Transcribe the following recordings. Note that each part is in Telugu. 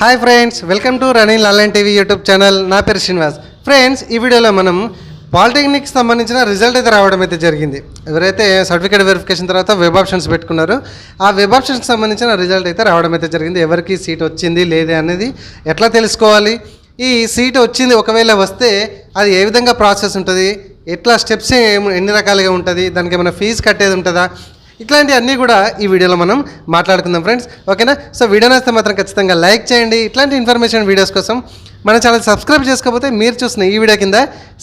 Hi friends, welcome to running online TV YouTube channel. నా పేరు శ్రీనివాస్. ఫ్రెండ్స్, ఈ వీడియోలో మనం పాలిటెక్నిక్కి సంబంధించిన రిజల్ట్ అయితే రావడం అయితే జరిగింది. ఎవరైతే సర్టిఫికేట్ వెరిఫికేషన్ తర్వాత వెబ్ ఆప్షన్స్ పెట్టుకున్నారో ఆ వెబ్ ఆప్షన్స్కి సంబంధించిన రిజల్ట్ అయితే రావడం అయితే జరిగింది. ఎవరికి సీట్ వచ్చింది లేదే అనేది ఎట్లా తెలుసుకోవాలి, ఈ సీట్ వచ్చింది ఒకవేళ వస్తే అది ఏ విధంగా ప్రాసెస్ ఉంటుంది, ఎట్లా స్టెప్స్ ఎన్ని రకాలుగా ఉంటుంది, దానికి ఏమైనా ఫీజు కట్టేది ఉంటుందా, ఇట్లాంటివన్నీ కూడా ఈ వీడియోలో మనం మాట్లాడుకుందాం ఫ్రెండ్స్. ఓకేనా? సో వీడియో నచ్చితే మాత్రం ఖచ్చితంగా లైక్ చేయండి. ఇట్లాంటి ఇన్ఫర్మేషన్ వీడియోస్ కోసం మన ఛానల్ సబ్స్క్రైబ్ చేసుకోకపోతే మీరు చూసిన ఈ వీడియో కింద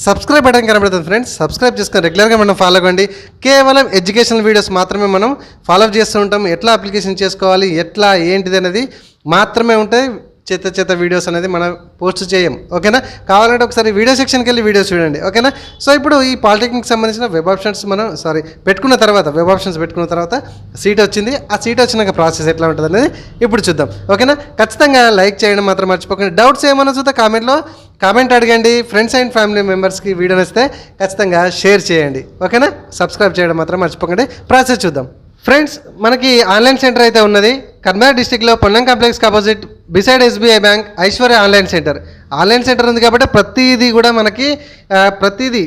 సబ్స్క్రైబ్ బటన్ కనబడుతుంది ఫ్రెండ్స్. సబ్స్క్రైబ్ చేసుకొని రెగ్యులర్గా మనం ఫాలో అవ్వండి. కేవలం ఎడ్యుకేషనల్ వీడియోస్ మాత్రమే మనం ఫాలో చేస్తూ ఉంటాం. ఎట్లా అప్లికేషన్ చేసుకోవాలి, ఎట్లా ఏంటిది అనేది మాత్రమే ఉంటాయి. చెత్త వీడియోస్ అనేది మనం పోస్ట్ చేయం. ఓకేనా? కావాలంటే ఒకసారి వీడియో సెక్షన్కి వెళ్ళి వీడియోస్ చూడండి. ఓకేనా? సో ఇప్పుడు ఈ పాలిటెక్నిక్ సంబంధించిన వెబ్ ఆప్షన్స్ మనం పెట్టుకున్న తర్వాత వెబ్ ఆప్షన్స్ పెట్టుకున్న తర్వాత సీట్ వచ్చింది. ఆ సీట్ వచ్చినాక ప్రాసెస్ ఎట్లా ఉంటుంది అనేది ఇప్పుడు చూద్దాం. ఓకేనా? ఖచ్చితంగా లైక్ చేయడం మాత్రం మర్చిపోకండి. డౌట్స్ ఏమన్నా చూద్దాం కామెంట్లో కామెంట్ అడగండి. ఫ్రెండ్స్ అండ్ ఫ్యామిలీ మెంబర్స్కి వీడియో నచ్చితే ఖచ్చితంగా షేర్ చేయండి. ఓకేనా? సబ్స్క్రైబ్ చేయడం మాత్రం మర్చిపోకండి. ప్రాసెస్ చూద్దాం. ఫ్రెండ్స్, మనకి ఆన్లైన్ సెంటర్ అయితే ఉన్నది కర్నూలు డిస్టిక్లో పొన్నం కాంప్లెక్స్కి opposite beside SBI bank Aishwarya online centre. Online centre ఉంది కాబట్టి ప్రతిదీ కూడా మనకి ప్రతిదీ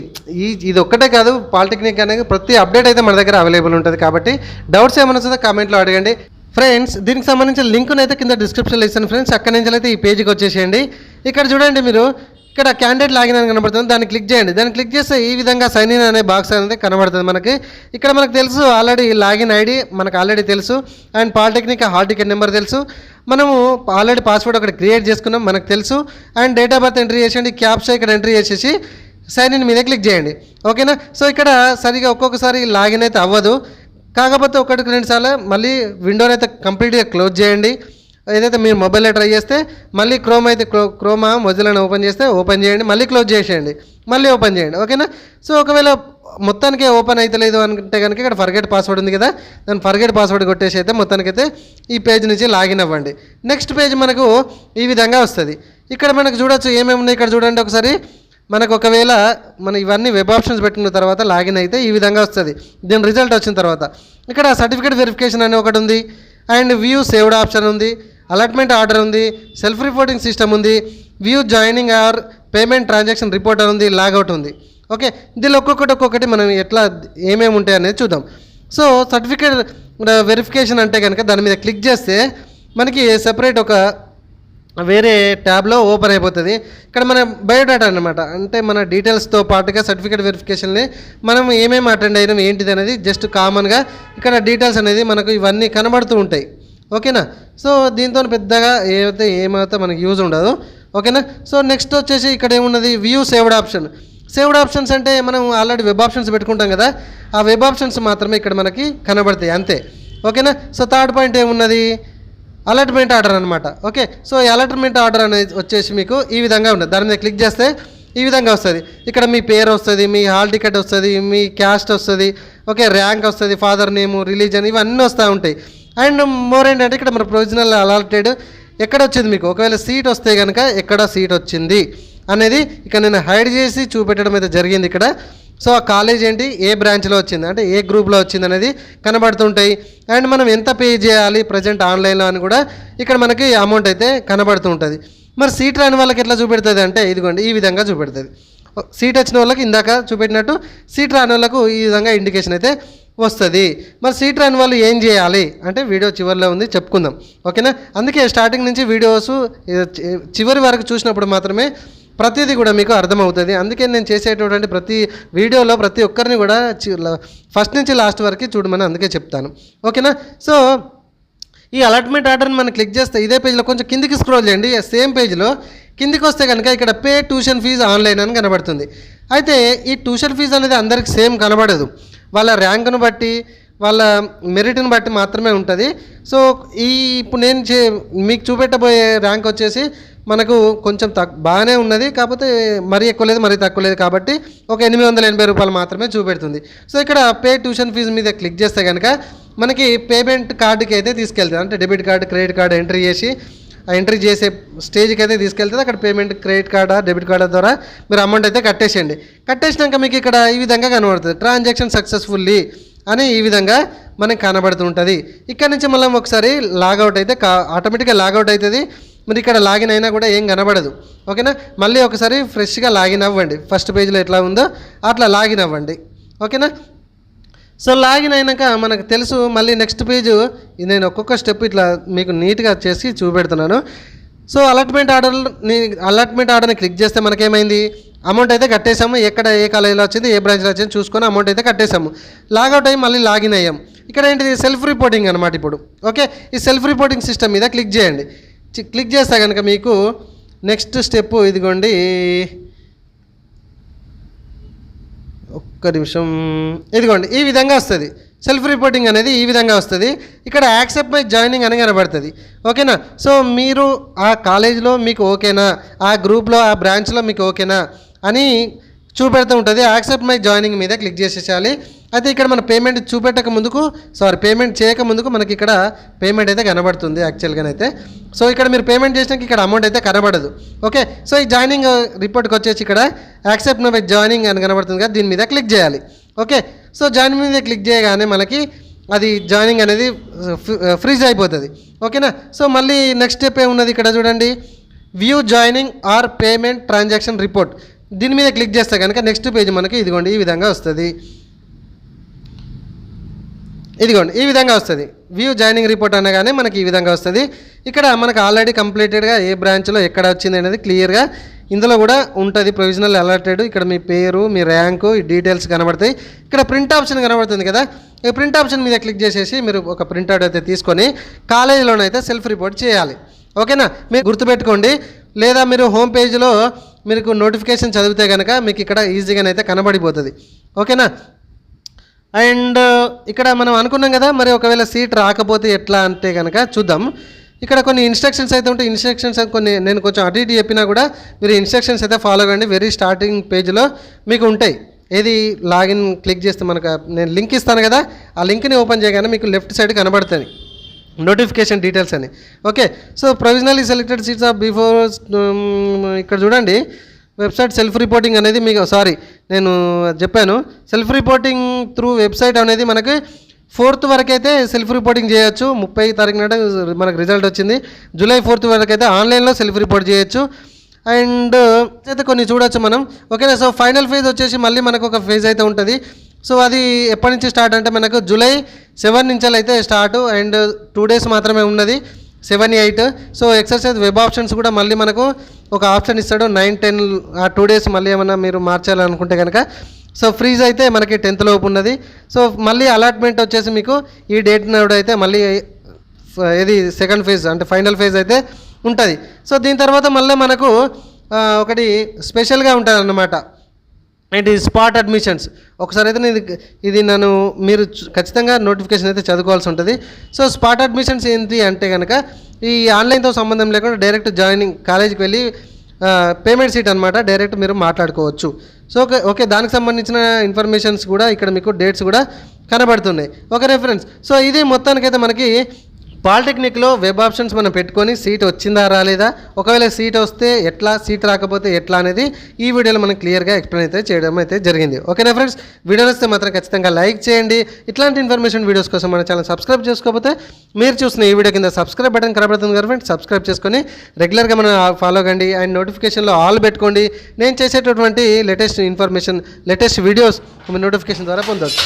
ఇది ఒక్కటే కాదు, పాలిటెక్నిక్ అనేది ప్రతి అప్డేట్ అయితే మన దగ్గర అవైలబుల్ ఉంటుంది. కాబట్టి డౌట్స్ ఏమైనా వస్తుందో కామెంట్లో అడగండి. ఫ్రెండ్స్, దీనికి సంబంధించిన లింక్ను అయితే కింద డిస్క్రిప్షన్లో ఇస్తాను ఫ్రెండ్స్. అక్కడి నుంచి అయితే ఈ పేజీకి వచ్చేసేయండి. ఇక్కడ చూడండి, మీరు ఇక్కడ క్యాండిడేట్ లాగిన్ అని కనబడుతుంది, దాన్ని క్లిక్ చేయండి. దాన్ని క్లిక్ చేస్తే ఈ విధంగా సైన్ ఇన్ అనే బాక్స్ అనేది కనబడుతుంది మనకి. ఇక్కడ మనకు తెలుసు ఆల్రెడీ లాగిన్ ఐడి మనకు ఆల్రెడీ తెలుసు, and polytechnic hall ticket number తెలుసు. మనము ఆల్రెడీ పాస్వర్డ్ ఒకటి క్రియేట్ చేసుకున్నాం మనకు తెలుసు. And date of birth entry చేసేయండి. క్యాప్చా ఇక్కడ ఎంట్రీ చేసేసి సైన్ ఇన్ మీద క్లిక్ చేయండి. ఓకేనా? సో ఇక్కడ సరిగా ఒక్కొక్కసారి లాగిన్ అయితే అవ్వదు, కాకపోతే ఒకటికి 2 సార్లు మళ్ళీ విండోని అయితే కంప్లీట్గా క్లోజ్ చేయండి. ఏదైతే మీరు మొబైల్లో ట్రై చేస్తే మళ్ళీ క్రోమా మొజిల్లాని ఓపెన్ చేస్తే ఓపెన్ చేయండి, మళ్ళీ క్లోజ్ చేసేయండి, మళ్ళీ ఓపెన్ చేయండి. ఓకేనా? సో ఒకవేళ మొత్తానికి ఓపెన్ అవుతలేదు అంటే కనుక ఇక్కడ ఫర్గెట్ పాస్వర్డ్ ఉంది కదా, దాన్ని ఫర్గెట్ పాస్వర్డ్ కొట్టేసి అయితే మొత్తానికైతే ఈ పేజ్ నుంచి లాగిన్ అవ్వండి. నెక్స్ట్ పేజ్ మనకు ఈ విధంగా వస్తుంది. ఇక్కడ మనకు చూడొచ్చు ఏమేమి ఉన్నాయి. ఇక్కడ చూడండి ఒకసారి. మనకు ఒకవేళ మనం ఇవన్నీ వెబ్ ఆప్షన్స్ పెట్టుకున్న తర్వాత లాగిన్ అయితే ఈ విధంగా వస్తుంది. దీని రిజల్ట్ వచ్చిన తర్వాత ఇక్కడ సర్టిఫికేట్ వెరిఫికేషన్ అని ఒకటి ఉంది, అండ్ వ్యూ సేవ్డ్ ఆప్షన్ ఉంది, అలాట్మెంట్ ఆర్డర్ ఉంది, సెల్ఫ్ రిపోర్టింగ్ సిస్టమ్ ఉంది, view joining are payment transaction report అని ఉంది, లాగౌట్ ఉంది. ఓకే, దీనిలో ఒక్కొక్కటి మనం ఎట్లా ఏమేమి ఉంటాయి అనేది చూద్దాం. సో సర్టిఫికేట్ వెరిఫికేషన్ అంటే కనుక దాని మీద క్లిక్ చేస్తే మనకి సెపరేట్ ఒక వేరే ట్యాబ్లో ఓపెన్ అయిపోతుంది. ఇక్కడ మన బయోడాటా అనమాట, అంటే మన డీటెయిల్స్తో పాటుగా సర్టిఫికేట్ వెరిఫికేషన్ని మనం ఏమేమి అటెండ్ అయినాం ఏంటిది అనేది జస్ట్ కామన్గా ఇక్కడ డీటెయిల్స్ అనేది మనకు ఇవన్నీ కనబడుతూ ఉంటాయి. ఓకేనా? సో దీంతో పెద్దగా ఏమైతే మనకి యూజ్ ఉండదు. ఓకేనా? సో నెక్స్ట్ వచ్చేసి ఇక్కడ ఏమున్నది, view saved option. Saved options అంటే మనం ఆల్రెడీ వెబ్ ఆప్షన్స్ పెట్టుకుంటాం కదా, ఆ వెబ్ ఆప్షన్స్ మాత్రమే ఇక్కడ మనకి కనబడతాయి అంతే. ఓకేనా? సో థర్డ్ పాయింట్ ఏమున్నది, అలాట్మెంట్ ఆర్డర్ అనమాట. ఓకే, సో ఈ అలాట్మెంట్ ఆర్డర్ అనేది వచ్చేసి మీకు ఈ విధంగా ఉంటుంది. దాని మీద క్లిక్ చేస్తే ఈ విధంగా వస్తుంది. ఇక్కడ మీ పేరు వస్తుంది, మీ హాల్ టికెట్ వస్తుంది, మీ క్యాస్ట్ వస్తుంది, ఓకే, ర్యాంక్ వస్తుంది, ఫాదర్ నేము, రిలీజన్, ఇవన్నీ వస్తూ ఉంటాయి. అండ్ మోర్ ఏంటంటే ఇక్కడ మన ప్రొవిజనల్ అలాటెడ్ ఎక్కడ వచ్చింది మీకు, ఒకవేళ సీట్ వస్తే కనుక ఎక్కడ సీట్ వచ్చింది అనేది ఇక్కడ నేను హైడ్ చేసి చూపెట్టడం అయితే జరిగింది ఇక్కడ. సో ఆ కాలేజ్ ఏంటి, ఏ బ్రాంచ్లో వచ్చింది, అంటే ఏ గ్రూప్లో వచ్చింది అనేది కనబడుతుంటాయి. అండ్ మనం ఎంత పే చేయాలి ప్రజెంట్ ఆన్లైన్లో అని కూడా ఇక్కడ మనకి అమౌంట్ అయితే కనబడుతూ ఉంటుంది. మరి సీట్ రాని వాళ్ళకి ఎట్లా చూపెడుతుంది అంటే ఇదిగోండి ఈ విధంగా చూపెడుతుంది. సీట్ వచ్చిన వాళ్ళకి ఇందాక చూపెట్టినట్టు సీట్ రాని వాళ్ళకు ఈ విధంగా ఇండికేషన్ అయితే వస్తుంది. మరి సీట్ రాని వాళ్ళు ఏం చేయాలి అంటే వీడియో చివరిలో ఉంది, చెప్పుకుందాం. ఓకేనా? అందుకే స్టార్టింగ్ నుంచి వీడియోస్ చివరి వరకు చూసినప్పుడు మాత్రమే ప్రతిదీ కూడా మీకు అర్థమవుతుంది. అందుకే నేను చేసేటటువంటి ప్రతి వీడియోలో ప్రతి ఒక్కరిని కూడా ఫస్ట్ నుంచి లాస్ట్ వరకు చూడమని అందుకే చెప్తాను. ఓకేనా? సో ఈ అలాట్మెంట్ ఆర్డర్ని మనం క్లిక్ చేస్తే ఇదే పేజ్లో కొంచెం కిందికి స్క్రోల్ చేయండి. సేమ్ పేజ్లో కిందికి వస్తే కనుక ఇక్కడ పే ట్యూషన్ ఫీజు ఆన్లైన్ అని కనబడుతుంది. అయితే ఈ ట్యూషన్ ఫీజు అనేది అందరికి సేమ్ కనబడదు, వాళ్ళ ర్యాంకును బట్టి వాళ్ళ మెరిట్ని బట్టి మాత్రమే ఉంటుంది. సో ఇప్పుడు నేను మీకు చూపెట్టబోయే ర్యాంక్ వచ్చేసి మనకు కొంచెం బాగానే ఉన్నది, కాకపోతే మరీ ఎక్కువ లేదు మరీ తక్కువ లేదు, కాబట్టి ఒక 880 రూపాయలు మాత్రమే చూపెడుతుంది. సో ఇక్కడ పే ట్యూషన్ ఫీజు మీద క్లిక్ చేస్తే కనుక మనకి పేమెంట్ కార్డుకి అయితే తీసుకెళ్తుంది, అంటే debit card credit card entry చేసే స్టేజ్కి అయితే తీసుకెళ్తుంది. అక్కడ పేమెంట్ క్రెడిట్ కార్డా డెబిట్ కార్డు ద్వారా మీరు అమౌంట్ అయితే కట్టేసేయండి. కట్టేసినాక మీకు ఇక్కడ ఈ విధంగా కనబడుతుంది, ట్రాన్సాక్షన్ సక్సెస్ఫుల్లీ అని ఈ విధంగా మనకు కనబడుతూ ఉంటుంది. ఇక్కడ నుంచి మళ్ళీ ఒకసారి లాగౌట్ అయితే ఆటోమేటిక్గా లాగౌట్ అవుతుంది. మీరు ఇక్కడ లాగిన్ అయినా కూడా ఏం కనబడదు. ఓకేనా, మళ్ళీ ఒకసారి ఫ్రెష్గా లాగిన్ అవ్వండి. ఫస్ట్ పేజ్లో ఎట్లా ఉందో అట్లా లాగిన్ అవ్వండి. ఓకేనా, సో లాగిన్ అయినాక మనకు తెలుసు మళ్ళీ నెక్స్ట్ పేజ్. నేను ఒక్కొక్క స్టెప్ ఇట్లా మీకు నీట్గా చేసి చూపెడుతున్నాను. సో అలాట్మెంట్ ఆర్డర్ని క్లిక్ చేస్తే మనకేమైంది, అమౌంట్ అయితే కట్టేసాము. ఎక్కడ ఏ కాలేజీలో వచ్చింది, ఏ బ్రాంచ్లో వచ్చింది చూసుకొని అమౌంట్ అయితే కట్టేసాము. లాగౌట్ అయ్యి మళ్ళీ లాగిన్ అయ్యాం. ఇక్కడ ఏంటిది, సెల్ఫ్ రిపోర్టింగ్ అనమాట. ఇప్పుడు ఓకే, ఈ సెల్ఫ్ రిపోర్టింగ్ సిస్టమ్ మీద క్లిక్ చేయండి. క్లిక్ చేస్తే కనుక మీకు నెక్స్ట్ స్టెప్ ఇదిగోండి, ఒక్క నిమిషం, ఇదిగోండి ఈ విధంగా వస్తుంది. సెల్ఫ్ రిపోర్టింగ్ అనేది ఈ విధంగా వస్తుంది. ఇక్కడ యాక్సెప్ట్ మై జాయినింగ్ అని కనబడుతుంది. ఓకేనా, సో మీరు ఆ కాలేజీలో మీకు ఓకేనా, ఆ గ్రూప్లో ఆ బ్రాంచ్లో మీకు ఓకేనా అని చూపెడుతూ ఉంటుంది. యాక్సెప్ట్ మై జాయినింగ్ మీద క్లిక్ చేసేసాలి. అయితే ఇక్కడ మన పేమెంట్ పేమెంట్ చేయక ముందుకు మనకి ఇక్కడ పేమెంట్ అయితే కనబడుతుంది యాక్చువల్గానైతే. సో ఇక్కడ మీరు పేమెంట్ చేసినాక ఇక్కడ అమౌంట్ అయితే కనబడదు. ఓకే, సో ఈ జాయినింగ్ రిపోర్ట్కి వచ్చేసి ఇక్కడ యాక్సెప్ట్ మై జాయినింగ్ అని కనబడుతుంది కదా, దీని మీద క్లిక్ చేయాలి. ఓకే, సో జాయినింగ్ మీద క్లిక్ చేయగానే మనకి అది జాయినింగ్ అనేది ఫ్రీజ్ అయిపోతుంది. ఓకేనా, సో మళ్ళీ నెక్స్ట్ స్టెప్ ఏమున్నది ఇక్కడ చూడండి, view joining are payment transaction report. దీని మీద క్లిక్ చేస్తే కనుక నెక్స్ట్ పేజ్ మనకి ఇదిగోండి ఈ విధంగా వస్తుంది. ఇదిగోండి ఈ విధంగా వస్తుంది. వ్యూ జాయినింగ్ రిపోర్ట్ అనగానే మనకి ఈ విధంగా వస్తుంది. ఇక్కడ మనకు ఆల్రెడీ కంప్లీటెడ్గా ఏ బ్రాంచ్లో ఎక్కడ వచ్చింది అనేది క్లియర్గా ఇందులో కూడా ఉంటుంది. ప్రొవిజనల్ అలాటెడ్, ఇక్కడ మీ పేరు, మీ ర్యాంకు, ఈ డీటెయిల్స్ కనబడతాయి. ఇక్కడ ప్రింట్ ఆప్షన్ కనబడుతుంది కదా, ఈ ప్రింట్ ఆప్షన్ మీద క్లిక్ చేసేసి మీరు ఒక ప్రింట్అవుట్ అయితే తీసుకొని కాలేజీలోనైతే సెల్ఫ్ రిపోర్ట్ చేయాలి. ఓకేనా, మీరు గుర్తుపెట్టుకోండి. లేదా మీరు హోమ్ పేజ్లో మీకు నోటిఫికేషన్ చదివితే కనుక మీకు ఇక్కడ ఈజీగానైతే కనబడిపోతుంది. ఓకేనా, అండ్ ఇక్కడ మనం అనుకున్నాం కదా, మరి ఒకవేళ సీట్ రాకపోతే ఎట్లా అంటే కనుక చూద్దాం. ఇక్కడ కొన్ని ఇన్స్ట్రక్షన్స్ అయితే ఉంటాయి. ఇన్స్ట్రక్షన్స్ కొన్ని నేను కొంచెం అటు ఇటు చెప్పినా కూడా మీరు ఇన్స్ట్రక్షన్స్ అయితే ఫాలో కండి. వెరీ స్టార్టింగ్ పేజ్లో మీకు ఉంటాయి. ఏది లాగిన్ క్లిక్ చేస్తే మనకు నేను లింక్ ఇస్తాను కదా, ఆ లింక్ని ఓపెన్ చేయగానే మీకు లెఫ్ట్ సైడ్ కనబడుతుంది నోటిఫికేషన్ డీటెయిల్స్ అని. Okay, so provisionally selected seats of before, ఇక్కడ చూడండి వెబ్సైట్ సెల్ఫ్ రిపోర్టింగ్ అనేది మీకు నేను చెప్పాను. సెల్ఫ్ రిపోర్టింగ్ త్రూ వెబ్సైట్ అనేది మనకి 4th వరకు అయితే సెల్ఫ్ రిపోర్టింగ్ చేయొచ్చు. 30 తారీఖు నాడు మనకు రిజల్ట్ వచ్చింది. జూలై 4th వరకు అయితే ఆన్లైన్లో సెల్ఫ్ రిపోర్ట్ చేయొచ్చు. అండ్ అయితే కొన్ని చూడొచ్చు మనం. ఓకేనా, సో ఫైనల్ ఫేజ్ వచ్చేసి మళ్ళీ మనకు ఒక ఫేజ్ అయితే ఉంటుంది. సో అది ఎప్పటి నుంచి స్టార్ట్ అంటే మనకు జూలై 7 నుంచి అయితే స్టార్ట్. అండ్ 2 days మాత్రమే ఉన్నది, 7, 8. సో ఎక్సర్సైజ్ వెబ్ ఆప్షన్స్ కూడా మళ్ళీ మనకు ఒక ఆప్షన్ ఇస్తాడు 9, 10 ఆ 2 days మళ్ళీ ఏమన్నా మీరు మార్చాలనుకుంటే కనుక. సో ఫ్రీజ్ అయితే మనకి 10th లోపు ఉన్నది. సో మళ్ళీ అలాట్మెంట్ వచ్చేసి మీకు ఈ డేట్ నాడు అయితే మళ్ళీ ఇది సెకండ్ ఫేజ్ అంటే ఫైనల్ ఫేజ్ అయితే ఉంటుంది. సో దీని తర్వాత మళ్ళీ మనకు ఒకటి స్పెషల్గా ఉంటుంది అన్నమాట, ఏంటి స్పాట్ అడ్మిషన్స్. ఒకసారి అయితే ఇది మీరు ఖచ్చితంగా నోటిఫికేషన్ అయితే చదువుకోవాల్సి ఉంటుంది. సో స్పాట్ అడ్మిషన్స్ ఏంటి అంటే కనుక ఈ ఆన్లైన్తో సంబంధం లేకుండా డైరెక్ట్ జాయినింగ్ కాలేజీకి వెళ్ళి పేమెంట్ సీట్ అనమాట, డైరెక్ట్ మీరు మాట్లాడుకోవచ్చు. సో ఓకే, దానికి సంబంధించిన ఇన్ఫర్మేషన్స్ కూడా ఇక్కడ మీకు డేట్స్ కూడా కనబడుతున్నాయి. Okay reference. సో ఇది మొత్తానికైతే మనకి పాలిటెక్నిక్లో వెబ్ ఆప్షన్స్ మనం పెట్టుకొని సీట్ వచ్చిందా రాలేదా, ఒకవేళ సీట్ వస్తే ఎట్లా, సీట్ రాకపోతే ఎట్లా అనేది ఈ వీడియోలో మనం క్లియర్గా ఎక్స్ప్లెయిన్ అయితే చేయడం అయితే జరిగింది. ఓకేనా ఫ్రెండ్స్, వీడియో వస్తే మాత్రం ఖచ్చితంగా లైక్ చేయండి. ఇట్లాంటి ఇన్ఫర్మేషన్ వీడియోస్ కోసం మన ఛానల్ సబ్స్క్రైబ్ చేసుకోకపోతే మీరు చూసిన ఈ వీడియో కింద సబ్స్క్రైబ్ బటన్ కనబడుతుంది కదా ఫ్రెండ్స్, సబ్స్క్రైబ్ చేసుకొని రెగ్యులర్గా మనం ఫాలో కండి. అండ్ నోటిఫికేషన్లో ఆల్ పెట్టుకోండి. నేను చేసేటటువంటి లేటెస్ట్ ఇన్ఫర్మేషన్, లేటెస్ట్ వీడియోస్ మీ నోటిఫికేషన్ ద్వారా పొందవచ్చు.